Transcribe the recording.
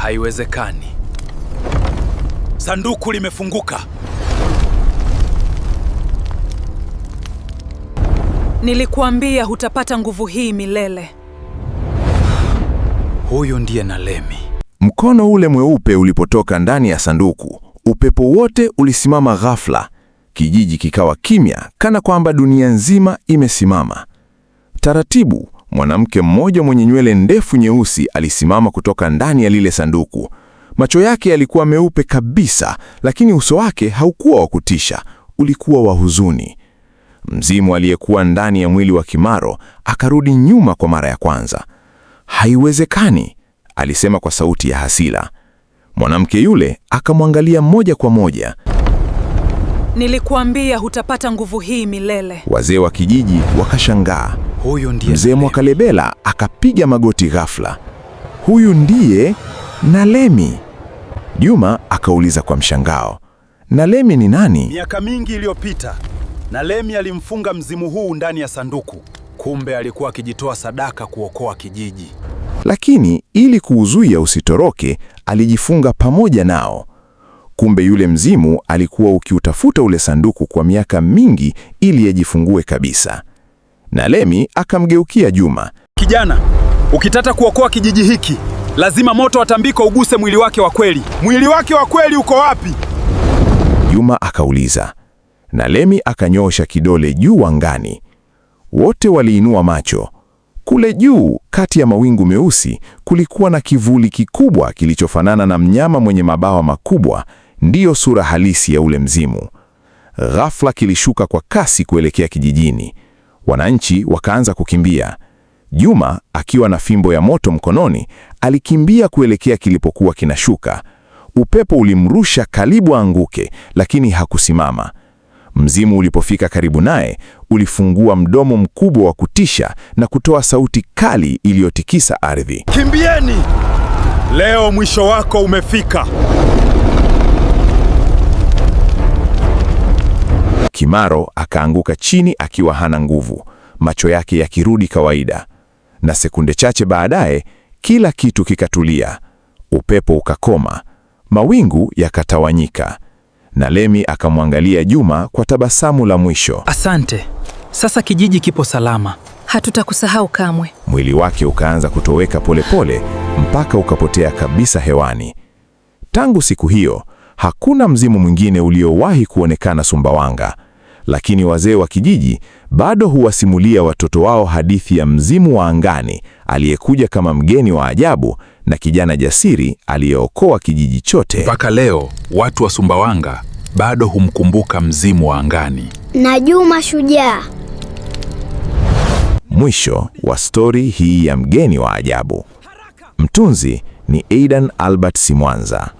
Haiwezekani. Sanduku limefunguka. Nilikuambia hutapata nguvu hii milele. Huyu ndiye Nalemi. Mkono ule mweupe ulipotoka ndani ya sanduku, upepo wote ulisimama ghafla. Kijiji kikawa kimya, kana kwamba dunia nzima imesimama. Taratibu, mwanamke mmoja mwenye nywele ndefu nyeusi alisimama kutoka ndani ya lile sanduku. Macho yake yalikuwa meupe kabisa, lakini uso wake haukuwa wa kutisha, ulikuwa wa huzuni. Mzimu aliyekuwa ndani ya mwili wa Kimaro akarudi nyuma kwa mara ya kwanza. Haiwezekani, alisema kwa sauti ya hasira. Mwanamke yule akamwangalia moja kwa moja. Nilikuambia hutapata nguvu hii milele. Wazee wa kijiji wakashangaa. Huyu ndiye Mzee Mwakalebela akapiga magoti ghafla. Huyu ndiye Nalemi. Juma akauliza kwa mshangao, Nalemi ni nani? Miaka mingi iliyopita, Nalemi alimfunga mzimu huu ndani ya sanduku. Kumbe alikuwa akijitoa sadaka kuokoa kijiji. Lakini ili kuuzuia usitoroke, alijifunga pamoja nao. Kumbe yule mzimu alikuwa ukiutafuta ule sanduku kwa miaka mingi ili ajifungue kabisa. Nalemi akamgeukia Juma. Kijana, ukitaka kuokoa kijiji hiki, lazima moto wa tambiko uguse mwili wake wa kweli. Mwili wake wa kweli uko wapi? Juma akauliza. Nalemi akanyoosha kidole juu angani. Wote waliinua macho. Kule juu, kati ya mawingu meusi, kulikuwa na kivuli kikubwa kilichofanana na mnyama mwenye mabawa makubwa, ndiyo sura halisi ya ule mzimu. Ghafla kilishuka kwa kasi kuelekea kijijini. Wananchi wakaanza kukimbia. Juma, akiwa na fimbo ya moto mkononi, alikimbia kuelekea kilipokuwa kinashuka. Upepo ulimrusha karibu anguke, lakini hakusimama. Mzimu ulipofika karibu naye, ulifungua mdomo mkubwa wa kutisha na kutoa sauti kali iliyotikisa ardhi. Kimbieni! Leo mwisho wako umefika. Kimaro akaanguka chini akiwa hana nguvu, macho yake yakirudi kawaida. Na sekunde chache baadaye, kila kitu kikatulia. Upepo ukakoma, mawingu yakatawanyika. Nalemi akamwangalia Juma kwa tabasamu la mwisho. Asante. Sasa kijiji kipo salama. Hatutakusahau kamwe. Mwili wake ukaanza kutoweka polepole mpaka ukapotea kabisa hewani. Tangu siku hiyo, hakuna mzimu mwingine uliowahi kuonekana Sumbawanga. Lakini wazee wa kijiji bado huwasimulia watoto wao hadithi ya mzimu wa angani aliyekuja kama mgeni wa ajabu na kijana jasiri aliyeokoa kijiji chote. Mpaka leo watu wa Sumbawanga bado humkumbuka mzimu wa angani na Juma shujaa. Mwisho wa stori hii ya mgeni wa ajabu. Mtunzi ni Aidan Albert Simwanza.